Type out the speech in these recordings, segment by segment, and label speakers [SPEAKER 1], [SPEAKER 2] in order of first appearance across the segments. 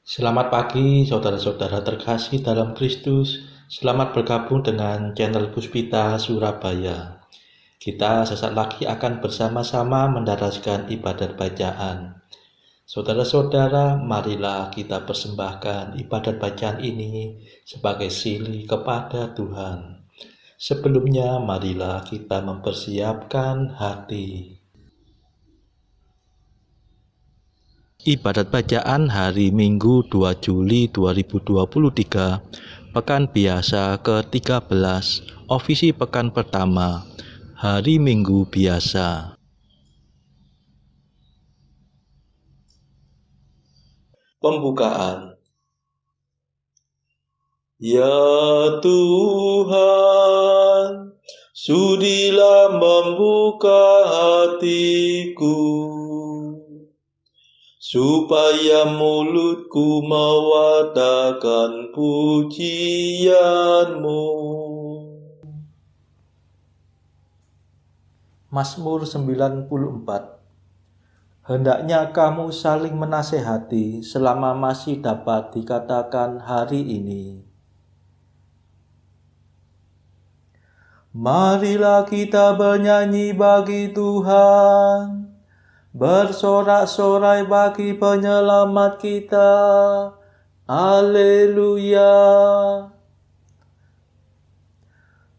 [SPEAKER 1] Selamat pagi, saudara-saudara terkasih dalam Kristus. Selamat bergabung dengan channel Puspita Surabaya. Kita sesaat lagi akan bersama-sama mendaraskan ibadat bacaan. Saudara-saudara, marilah kita persembahkan ibadat bacaan ini sebagai sili kepada Tuhan. Sebelumnya, marilah kita mempersiapkan hati. Ibadat bacaan hari Minggu 2 Juli 2023, Pekan Biasa ke-13, Ofisi Pekan Pertama, Hari Minggu Biasa. Pembukaan. Ya Tuhan, sudilah membuka hatiku, supaya mulutku mewartakan pujian-Mu. Mazmur 94. Hendaknya kamu saling menasehati selama masih dapat dikatakan hari ini. Marilah kita bernyanyi bagi Tuhan, bersorak-sorai bagi penyelamat kita. Haleluya.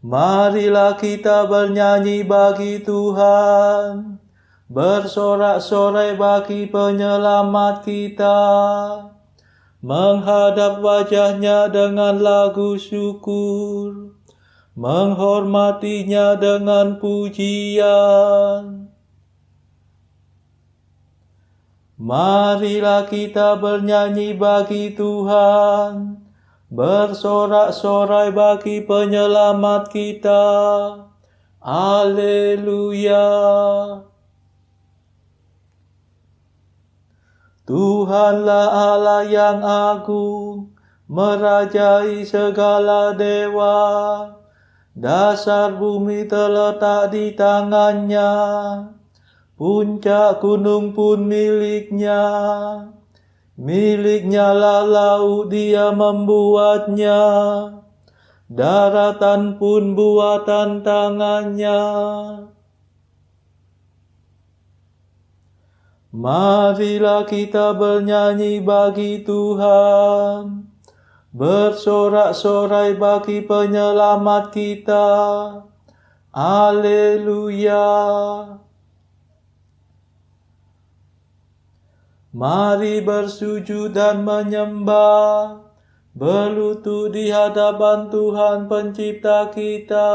[SPEAKER 1] Marilah kita bernyanyi bagi Tuhan, bersorak-sorai bagi penyelamat kita, menghadap wajahnya dengan lagu syukur, menghormatinya dengan pujian. Marilah kita bernyanyi bagi Tuhan, bersorak-sorai bagi penyelamat kita. Haleluya. Tuhanlah Allah yang agung, merajai segala dewa. Dasar bumi terletak di tangannya, puncak gunung pun miliknya. Miliknya lah laut, dia membuatnya, daratan pun buatan tangannya. Marilah kita bernyanyi bagi Tuhan, bersorak-sorai bagi penyelamat kita. Haleluya. Mari bersujud dan menyembah, berlutut di hadapan Tuhan pencipta kita.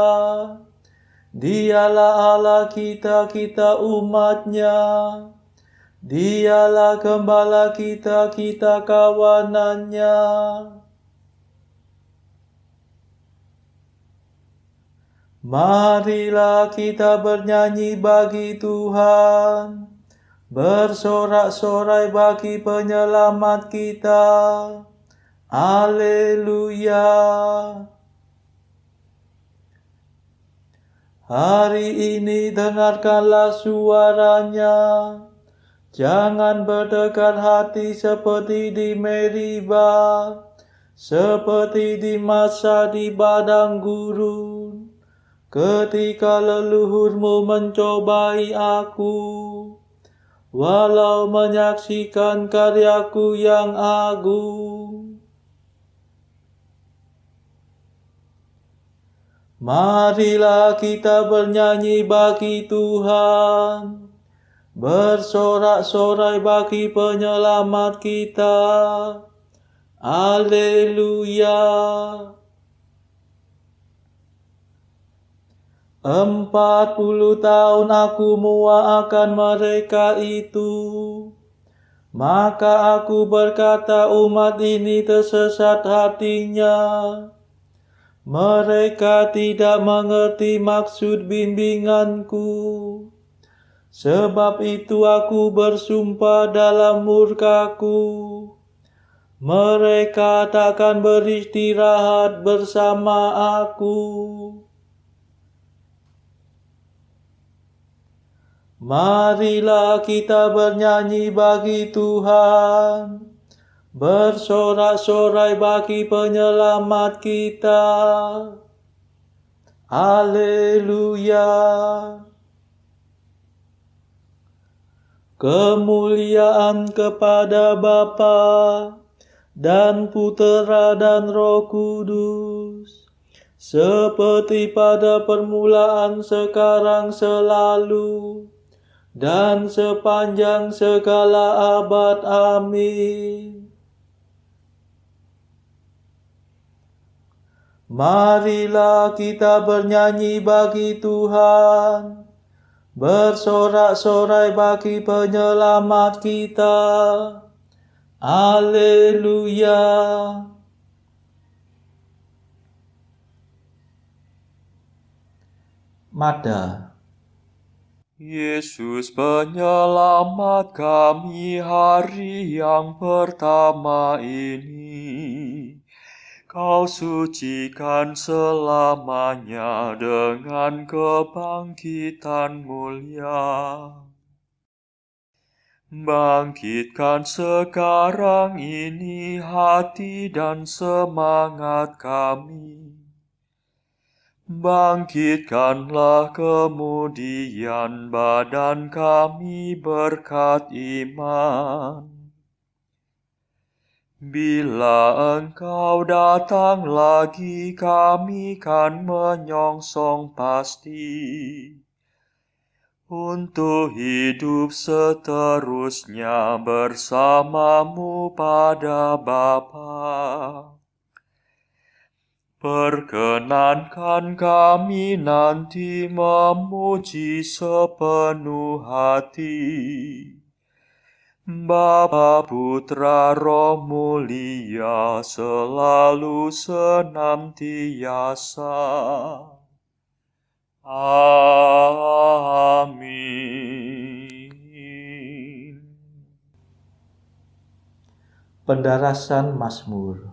[SPEAKER 1] Dialah Allah kita, kita umatnya. Dialah gembala kita, kita kawanannya. Marilah kita bernyanyi bagi Tuhan, bersorak-sorai bagi penyelamat kita. Haleluya. Hari ini dengarkanlah suaranya. Jangan berdekat hati seperti di Meriba, seperti di masa di padang gurun, ketika leluhurmu mencobai aku, walau menyaksikan karyaku yang agung. Marilah kita bernyanyi bagi Tuhan, bersorak-sorai bagi penyelamat kita. Haleluya. 40 tahun aku muak mereka itu. Maka aku berkata, umat ini tersesat hatinya. Mereka tidak mengerti maksud bimbinganku. Sebab itu aku bersumpah dalam murkaku, mereka takkan beristirahat bersama aku. Marilah kita bernyanyi bagi Tuhan, bersorak-sorai bagi penyelamat kita. Haleluya. Kemuliaan kepada Bapa dan Putera dan Roh Kudus, seperti pada permulaan, sekarang, selalu, dan sepanjang segala abad. Amin. Marilah kita bernyanyi bagi Tuhan, bersorak-sorai bagi penyelamat kita. Haleluya. Mada.
[SPEAKER 2] Yesus penyelamat kami hari yang pertama ini. Kau sucikan selamanya dengan kebangkitan mulia. Bangkitkan sekarang ini hati dan semangat kami. Bangkitkanlah kemudian badan kami berkat iman. Bila Engkau datang lagi, kami kan menyongsong pasti untuk hidup seterusnya bersamamu pada Bapa. Perkenankan kami nanti memuji sepenuh hati Bapa, Putra, Roh Mulia, selalu senantiasa. Amin.
[SPEAKER 1] Pendarasan Mazmur.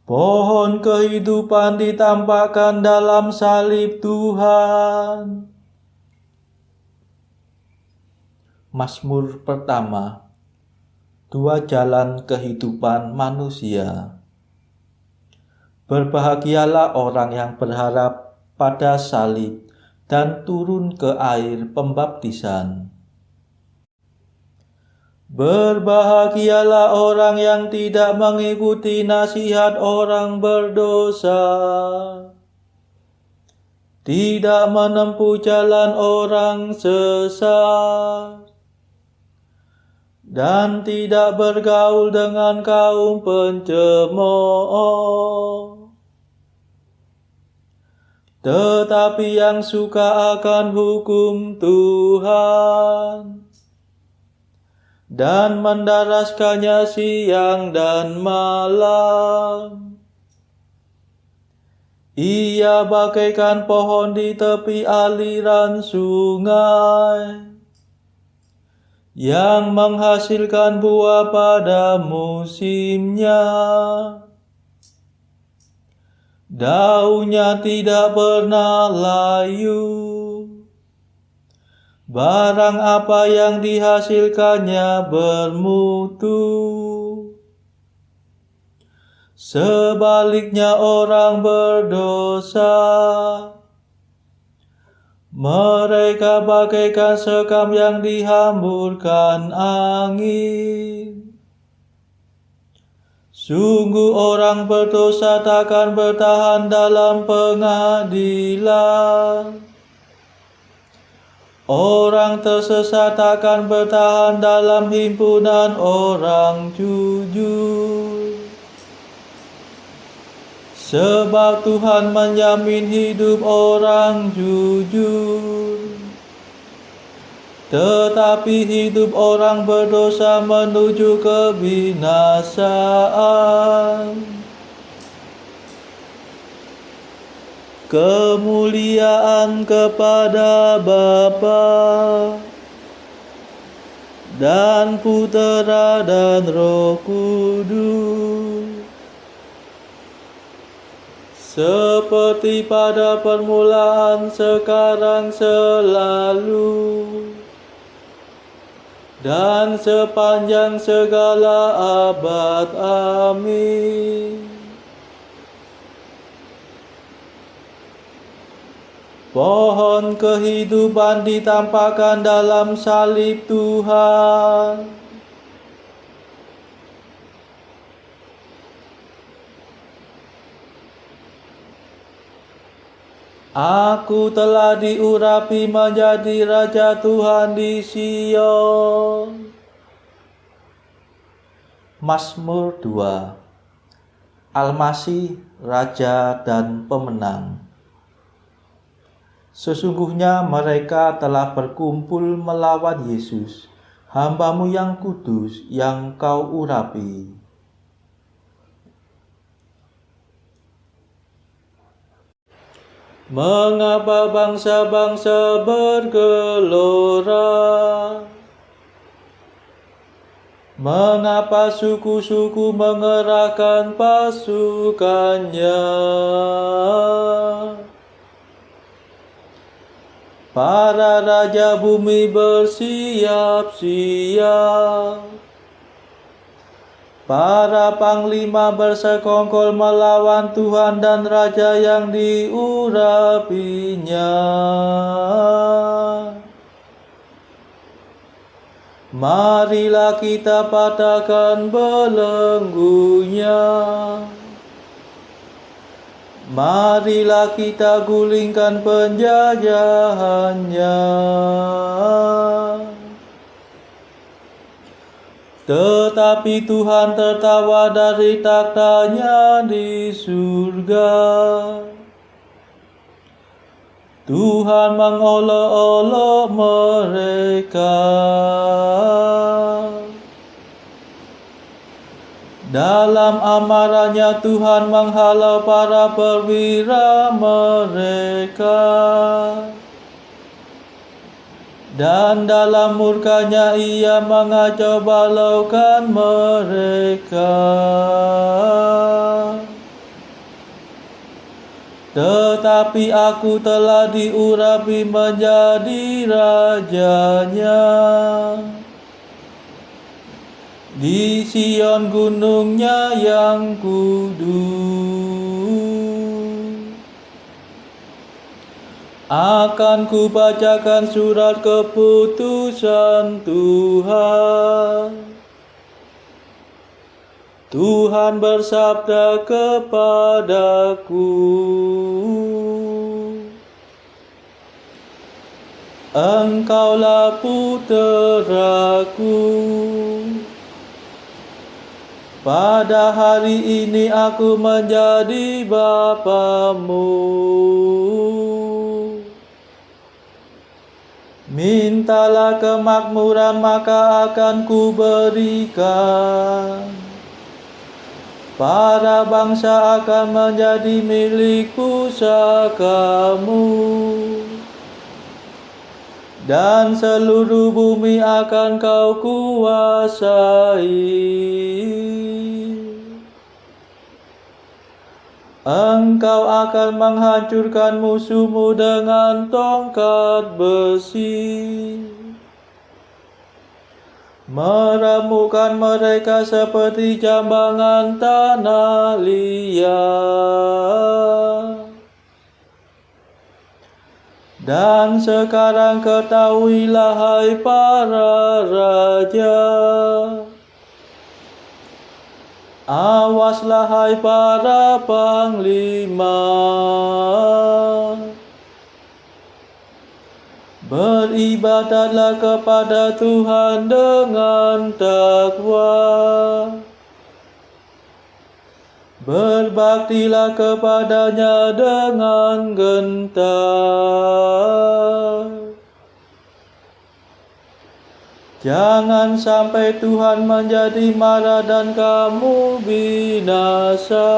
[SPEAKER 1] Pohon kehidupan ditampakkan dalam salib Tuhan. Mazmur pertama. Dua jalan kehidupan manusia. Berbahagialah orang yang berharap pada salib dan turun ke air pembaptisan. Berbahagialah orang yang tidak mengikuti nasihat orang berdosa, tidak menempuh jalan orang sesat, dan tidak bergaul dengan kaum pencemooh, tetapi yang suka akan hukum Tuhan dan mendaraskannya siang dan malam. Ia bagaikan pohon di tepi aliran sungai, yang menghasilkan buah pada musimnya. Daunnya tidak pernah layu. Barang apa yang dihasilkannya bermutu. Sebaliknya orang berdosa, mereka bagaikan sekam yang dihamburkan angin. Sungguh orang berdosa takkan bertahan dalam pengadilan. Orang tersesat takkan bertahan dalam himpunan orang jujur. Sebab Tuhan menjamin hidup orang jujur, tetapi hidup orang berdosa menuju kebinasaan. Kemuliaan kepada Bapa dan Putera dan Roh Kudus, seperti pada permulaan, sekarang, selalu, dan sepanjang segala abad. Amin. Pohon kehidupan ditampakkan dalam salib Tuhan. Aku telah diurapi menjadi Raja Tuhan di Sion. Mazmur 2. Al-Masih, Raja dan Pemenang. Sesungguhnya mereka telah berkumpul melawan Yesus, hamba-Mu yang kudus, yang Kau urapi. Mengapa bangsa-bangsa bergelora? Mengapa suku-suku mengerahkan pasukannya? Para raja bumi bersiap-siap. Para panglima bersekongkol melawan Tuhan dan Raja yang diurapinya. Marilah kita patahkan belenggunya. Marilah kita gulingkan penjajahannya. Tetapi Tuhan tertawa dari takhta-Nya di surga. Tuhan mengolok-olok mereka. Dalam amarahnya Tuhan menghalau para perwira mereka. Dan dalam murkanya Ia mengacau balaukan mereka. Tetapi aku telah diurapi menjadi rajanya. Di Sion gunungnya yang kudus. Akan kubacakan surat keputusan Tuhan. Tuhan bersabda kepadaku, Engkaulah puteraku. Pada hari ini aku menjadi Bapamu. Mintalah kemakmuran maka akan kuberikan. Para bangsa akan menjadi milik pusakamu. Dan seluruh bumi akan kau kuasai. Engkau akan menghancurkan musuhmu dengan tongkat besi. Meremukkan mereka seperti jambangan tanah liat. Dan sekarang ketahuilah hai para raja. Awaslah hai para panglima. Beribadatlah kepada Tuhan dengan takwa. Berbaktilah kepadanya dengan gentar. Jangan sampai Tuhan menjadi marah dan kamu binasa.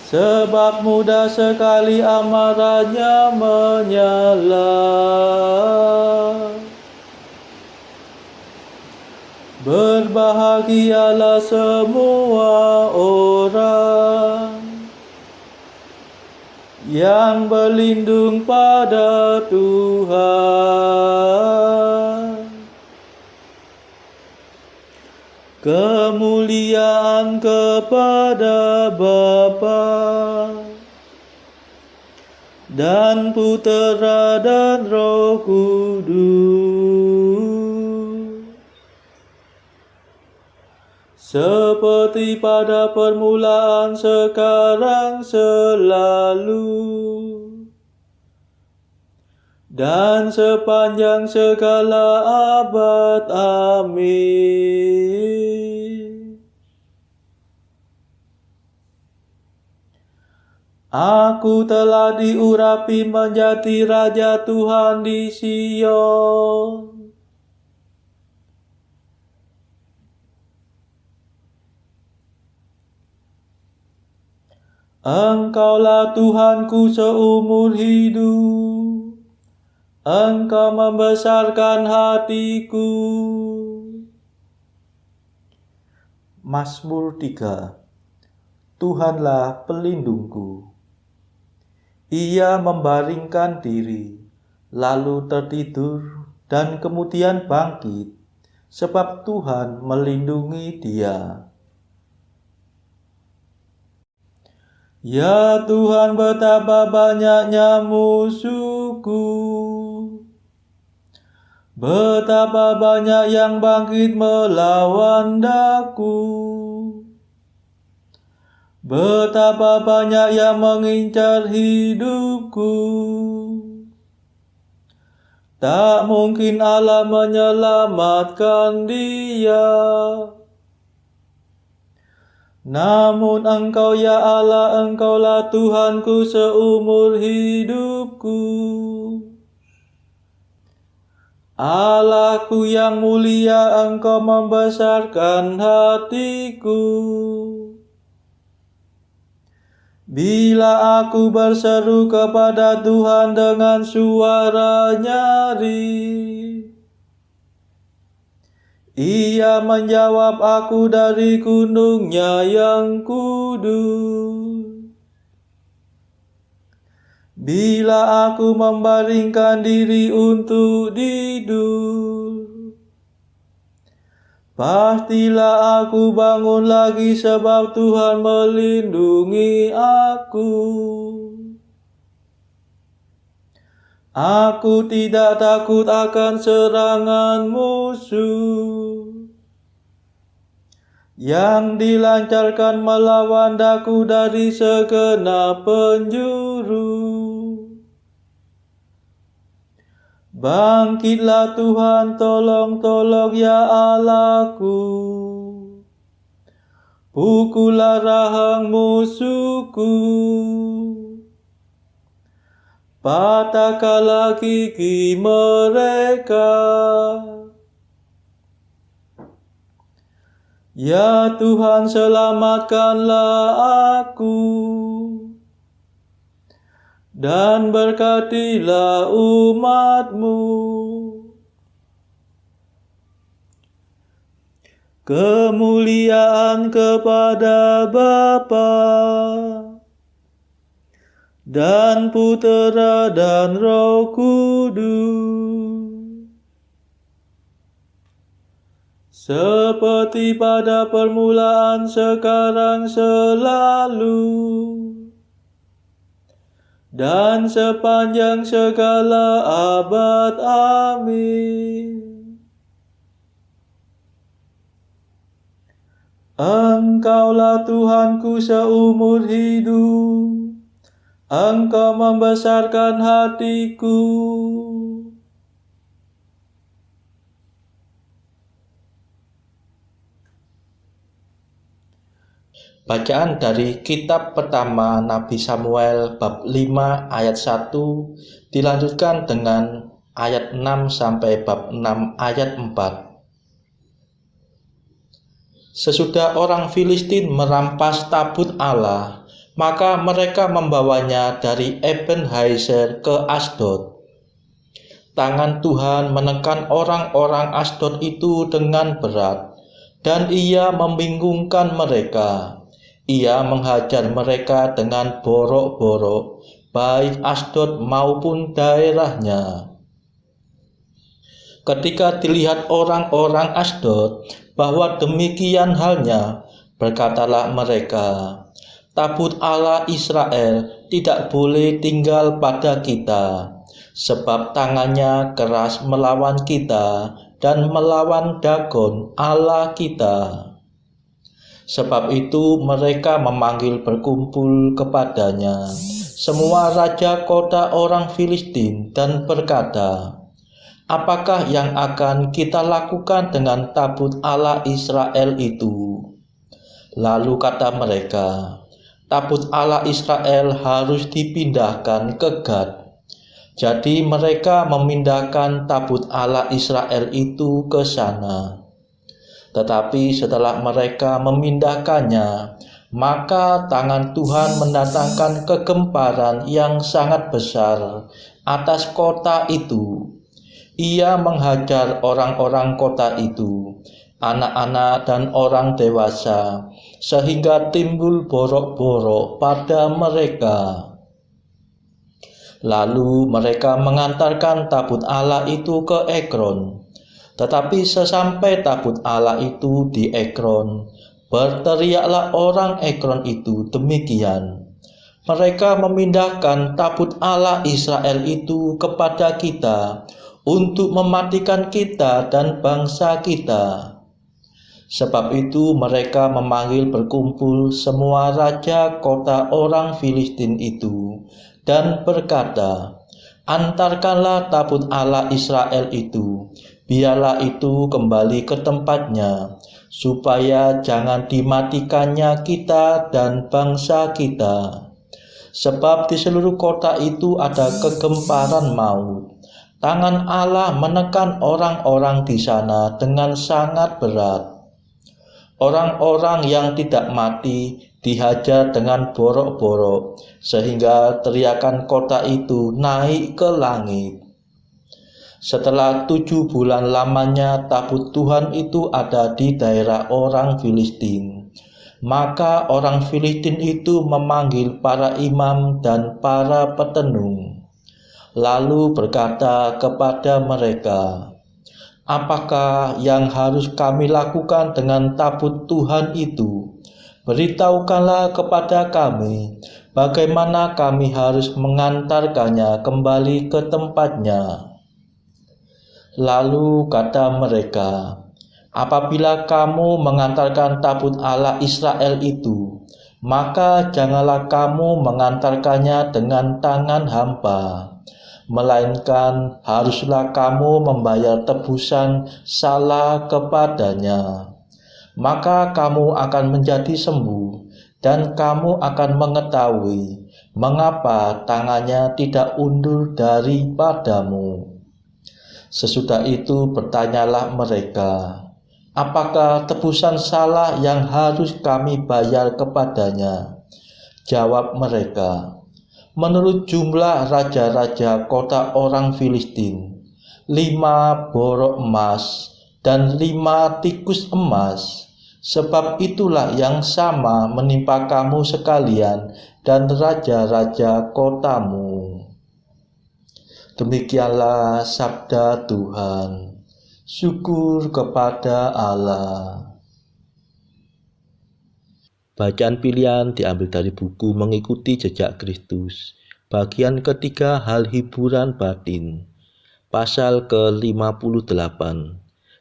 [SPEAKER 1] Sebab mudah sekali amarahnya menyala. Berbahagialah semua orang yang berlindung pada Tuhan. Kemuliaan kepada Bapa dan Putera dan Roh Kudus, seperti pada permulaan, sekarang, selalu, dan sepanjang segala abad. Amin. Aku telah diurapi menjadi Raja Tuhan di Sion. Engkaulah Tuhanku seumur hidup. Engkau membesarkan hatiku. Mazmur 3. Tuhanlah pelindungku. Ia membaringkan diri, lalu tertidur, dan kemudian bangkit, sebab Tuhan melindungi dia. Ya Tuhan, betapa banyaknya musuhku, betapa banyak yang bangkit melawan daku, betapa banyak yang mengincar hidupku. Tak mungkin Allah menyelamatkan dia. Namun Engkau ya Allah, Engkaulah Tuhanku seumur hidupku. Allahku yang mulia, Engkau membesarkan hatiku. Bila aku berseru kepada Tuhan dengan suara nyaring, Ia menjawab aku dari gunung-Nya yang kudus. Bila aku membaringkan diri untuk tidur, pastilah aku bangun lagi, sebab Tuhan melindungi aku. Aku tidak takut akan serangan musuh yang dilancarkan melawan daku dari segenap penjuru. Bangkitlah Tuhan, tolong ya Allahku. Pukullah rahang musuhku. Patahkanlah gigi mereka. Ya Tuhan, selamatkanlah aku, dan berkatilah umat-Mu. Kemuliaan kepada Bapa dan Putera dan Roh Kudus, seperti pada permulaan, sekarang, selalu, dan sepanjang segala abad. Amin. Engkaulah Tuhanku seumur hidup. Engkau membesarkan hatiku. Bacaan dari kitab pertama Nabi Samuel bab 5 ayat 1 dilanjutkan dengan ayat 6 sampai bab 6 ayat 4. Sesudah orang Filistin merampas tabut Allah, maka mereka membawanya dari Ebenezer ke Asdod. Tangan Tuhan menekan orang-orang Asdod itu dengan berat, dan Ia membingungkan mereka. Ia menghajar mereka dengan borok-borok, baik Asdod maupun daerahnya. Ketika dilihat orang-orang Asdod bahwa demikian halnya, berkatalah mereka, tabut Allah Israel tidak boleh tinggal pada kita, sebab tangannya keras melawan kita dan melawan Dagon Allah kita. Sebab itu mereka memanggil berkumpul kepadanya semua raja kota orang Filistin dan berkata, apakah yang akan kita lakukan dengan tabut Allah Israel itu? Lalu kata mereka, tabut Allah Israel harus dipindahkan ke Gad. Jadi mereka memindahkan tabut Allah Israel itu ke sana. Tetapi setelah mereka memindahkannya, maka tangan Tuhan mendatangkan kegemparan yang sangat besar atas kota itu. Ia menghajar orang-orang kota itu, anak-anak dan orang dewasa, sehingga timbul borok-borok pada mereka. Lalu mereka mengantarkan tabut Allah itu ke Ekron. Tetapi sesampai tabut Allah itu di Ekron, berteriaklah orang Ekron itu demikian, mereka memindahkan tabut Allah Israel itu kepada kita untuk mematikan kita dan bangsa kita. Sebab itu mereka memanggil berkumpul semua raja kota orang Filistin itu dan berkata, antarkanlah tabut Allah Israel itu, biarlah itu kembali ke tempatnya, supaya jangan dimatikannya kita dan bangsa kita. Sebab di seluruh kota itu ada kegemparan maut. Tangan Allah menekan orang-orang di sana dengan sangat berat. Orang-orang yang tidak mati dihajar dengan borok-borok, sehingga teriakan kota itu naik ke langit. Setelah 7 bulan lamanya tabut Tuhan itu ada di daerah orang Filistin, maka orang Filistin itu memanggil para imam dan para petenung, lalu berkata kepada mereka, apakah yang harus kami lakukan dengan tabut Tuhan itu? Beritahukanlah kepada kami bagaimana kami harus mengantarkannya kembali ke tempatnya. Lalu kata mereka, apabila kamu mengantarkan tabut Allah Israel itu, maka janganlah kamu mengantarkannya dengan tangan hampa, melainkan haruslah kamu membayar tebusan salah kepadanya. Maka kamu akan menjadi sembuh, dan kamu akan mengetahui mengapa tangannya tidak undur daripadamu. Sesudah itu bertanyalah mereka, apakah tebusan salah yang harus kami bayar kepadanya? Jawab mereka, menurut jumlah raja-raja kota orang Filistin, 5 borok emas dan 5 tikus emas. Sebab itulah yang sama menimpa kamu sekalian dan raja-raja kotamu. Demikianlah sabda Tuhan. Syukur kepada Allah. Bacaan pilihan diambil dari buku Mengikuti Jejak Kristus, bagian ketiga, hal hiburan batin, pasal ke-58.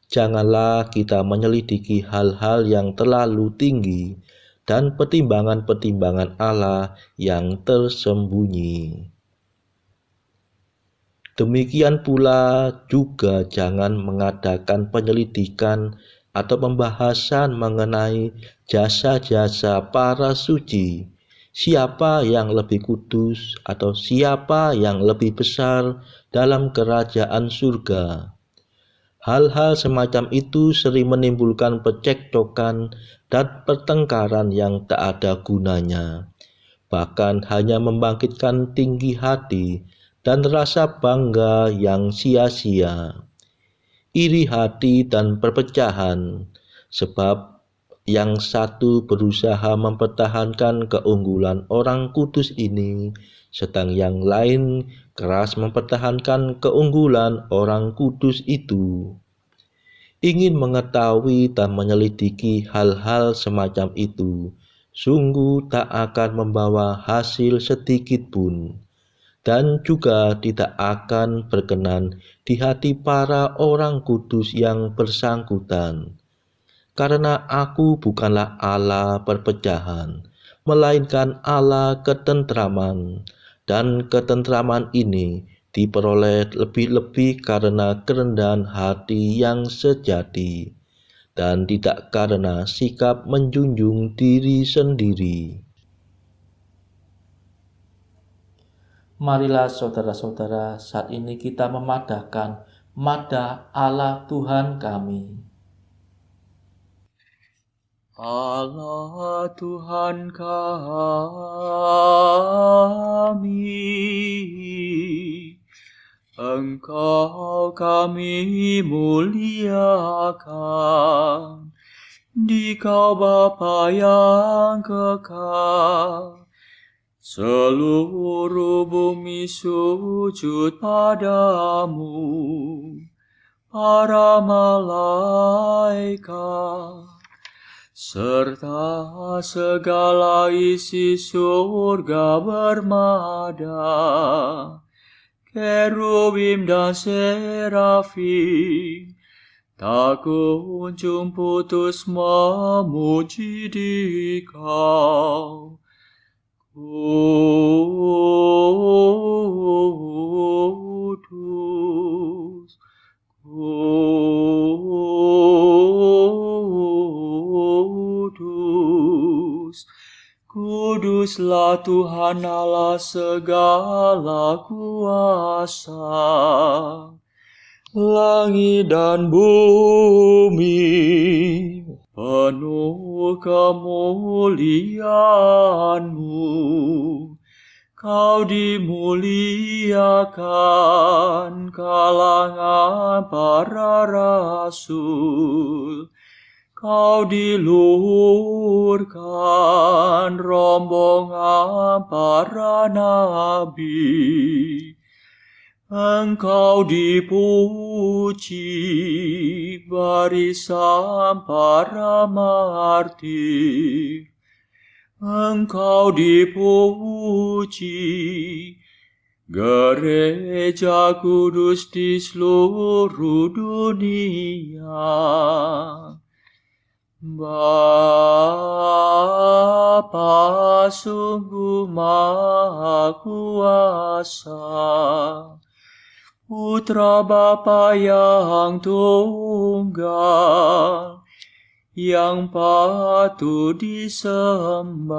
[SPEAKER 1] Janganlah kita menyelidiki hal-hal yang terlalu tinggi dan pertimbangan-pertimbangan Allah yang tersembunyi. Demikian pula juga jangan mengadakan penyelidikan atau pembahasan mengenai jasa-jasa para suci, siapa yang lebih kudus atau siapa yang lebih besar dalam kerajaan surga. Hal-hal semacam itu sering menimbulkan percekcokan dan pertengkaran yang tak ada gunanya, bahkan hanya membangkitkan tinggi hati dan rasa bangga yang sia-sia, iri hati dan perpecahan, sebab yang satu berusaha mempertahankan keunggulan orang kudus ini, sedang yang lain keras mempertahankan keunggulan orang kudus itu. Ingin mengetahui dan menyelidiki hal-hal semacam itu, sungguh tak akan membawa hasil sedikit pun, dan juga tidak akan berkenan di hati para orang kudus yang bersangkutan. Karena aku bukanlah Allah perpecahan, melainkan Allah ketentraman, dan ketentraman ini diperoleh lebih-lebih karena kerendahan hati yang sejati, dan tidak karena sikap menjunjung diri sendiri. Marilah saudara-saudara, saat ini kita memadahkan madah Allah Tuhan kami.
[SPEAKER 2] Allah Tuhan kami, Engkau kami muliakan, Dikau Bapa yang kekal, seluruh bumi sujud padamu, para malaikat, serta segala isi surga bermada, kerubim dan serafim, tak kunjung putus memuji Dikau. Kudus, kudus, kuduslah Tuhan Allah segala kuasa. Langit dan bumi penuh kemuliaan-Mu. Kau dimuliakan kalangan para rasul. Kau diluhurkan rombongan para nabi. Engkau dipuji barisan para martir. Engkau dipuji gereja kudus di seluruh dunia. Bapa sungguh Maha Kuasa, Putra Bapa yang tunggal, yang patut disembah.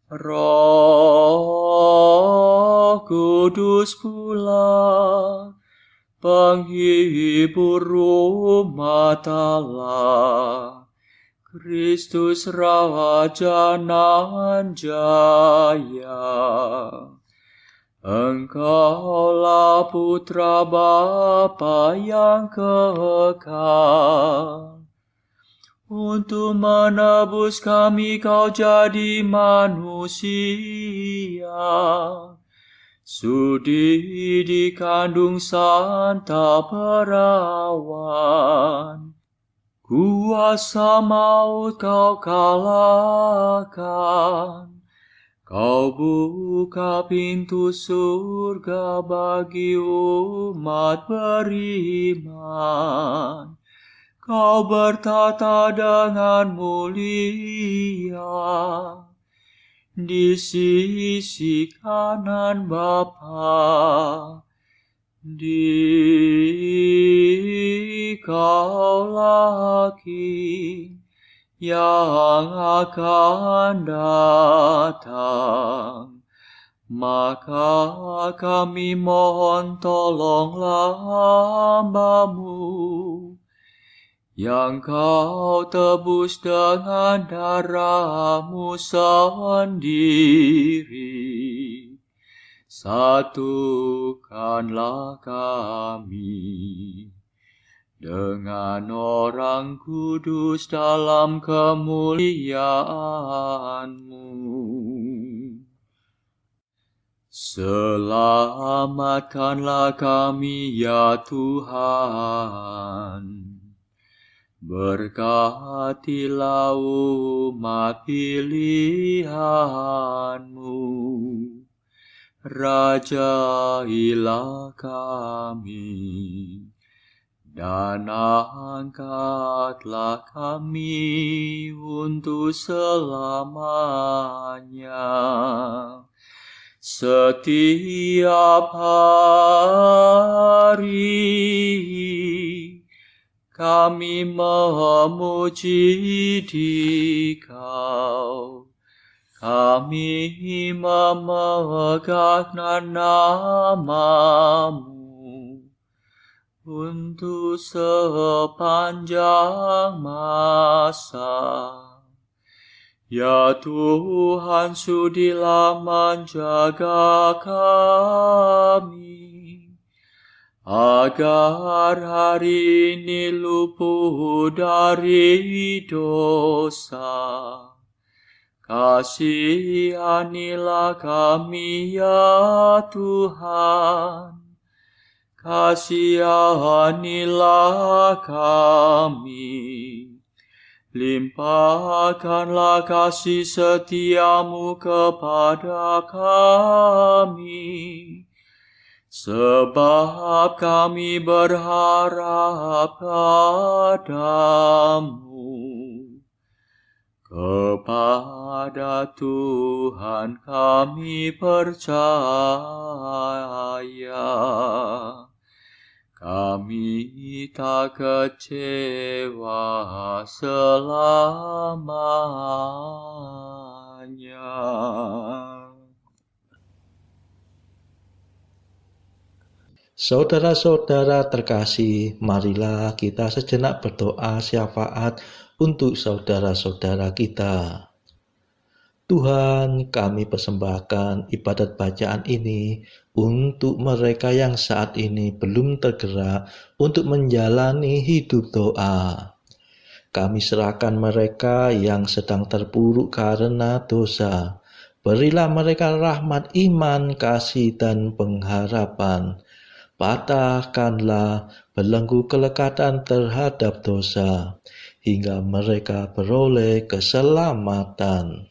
[SPEAKER 2] Roh Kudus pula, penghibur umat Allah, Kristus Raja nan jaya. Engkaulah Putra Bapa yang kekal. Untuk menebus kami Kau jadi manusia. Sudi dikandung Santa Perawan. Kuasa maut Kau kalahkan. Kau buka pintu surga bagi umat beriman. Kau bertata dengan mulia di sisi kanan Bapa. Dikaulah King yang akan datang. Maka kami mohon tolonglah hamba-Mu, yang Kau tebus dengan darah-Mu sendiri. Satukanlah kami dengan orang kudus dalam kemuliaan-Mu. Selamatkanlah kami ya Tuhan. Berkatilah umat pilihan-Mu. Rajailah kami, dan angkatlah kami untuk selamanya. Setiap hari kami memuji Dikau, kami memegang nama-Mu untuk sepanjang masa. Ya Tuhan, sudilah menjaga kami, agar hari ini luput dari dosa. Kasihanilah kami ya Tuhan, kasihanilah kami. Limpahkanlah kasih setia-Mu kepada kami, sebab kami berharap padamu. Kepada Tuhan kami percaya, kami tak kecewa selamanya.
[SPEAKER 1] Saudara-saudara terkasih, marilah kita sejenak berdoa syafaat untuk saudara-saudara kita. Tuhan, kami persembahkan ibadat bacaan ini untuk mereka yang saat ini belum tergerak untuk menjalani hidup doa. Kami serahkan mereka yang sedang terpuruk karena dosa. Berilah mereka rahmat iman, kasih, dan pengharapan. Patahkanlah belenggu kelekatan terhadap dosa, hingga mereka beroleh keselamatan.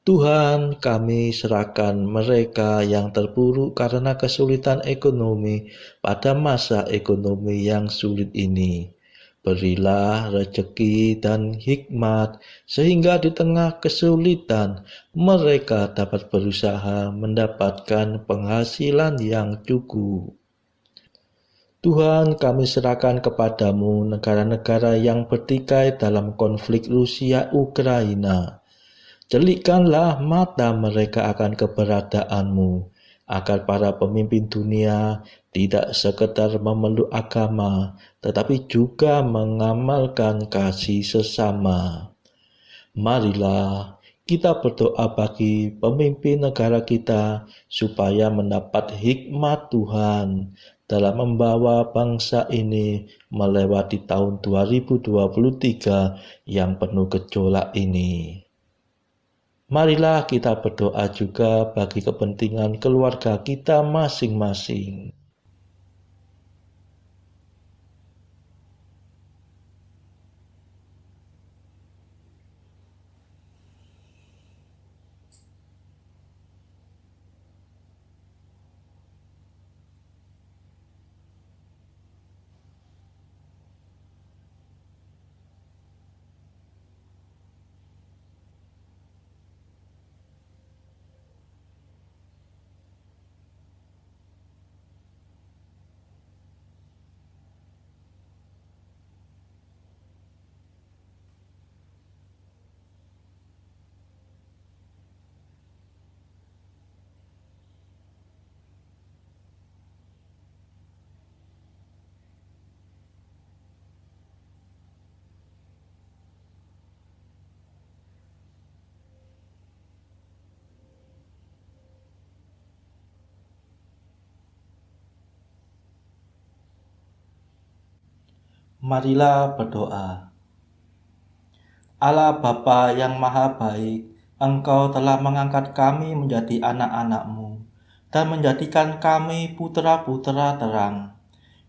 [SPEAKER 1] Tuhan, kami serahkan mereka yang terpuruk karena kesulitan ekonomi pada masa ekonomi yang sulit ini. Berilah rezeki dan hikmat, sehingga di tengah kesulitan mereka dapat berusaha mendapatkan penghasilan yang cukup. Tuhan, kami serahkan kepadamu negara-negara yang bertikai dalam konflik Rusia-Ukraina. Celikkanlah mata mereka akan keberadaanmu, agar para pemimpin dunia tidak sekedar memeluk agama, tetapi juga mengamalkan kasih sesama. Marilah kita berdoa bagi pemimpin negara kita, supaya mendapat hikmat Tuhan dalam membawa bangsa ini melewati tahun 2023 yang penuh gejolak ini. Marilah kita berdoa juga bagi kepentingan keluarga kita masing-masing. Marilah berdoa. Allah Bapa yang Maha Baik, Engkau telah mengangkat kami menjadi anak-anak-Mu. dan menjadikan kami putra-putra terang.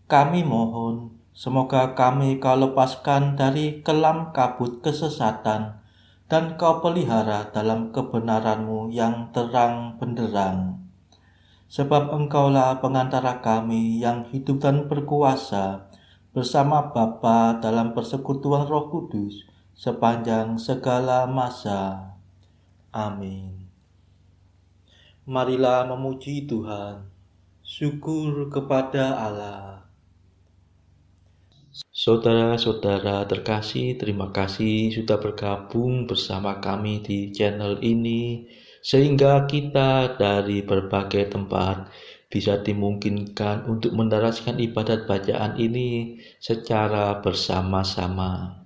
[SPEAKER 1] Kami mohon, semoga kami Kau lepaskan dari kelam kabut kesesatan, dan Kau pelihara dalam kebenaran-Mu yang terang benderang. Sebab Engkaulah pengantara kami yang hidup dan berkuasa, bersama Bapa dalam persekutuan Roh Kudus, sepanjang segala masa. Amin. Marilah memuji Tuhan. Syukur kepada Allah. Saudara-saudara terkasih, terima kasih sudah bergabung bersama kami di channel ini, sehingga kita dari berbagai tempat bisa dimungkinkan untuk mendaraskan ibadat bacaan ini secara bersama-sama.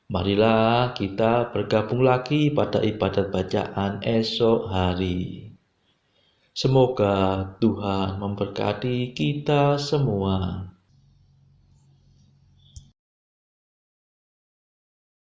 [SPEAKER 1] Marilah kita bergabung lagi pada ibadat bacaan esok hari. Semoga Tuhan memberkati kita semua.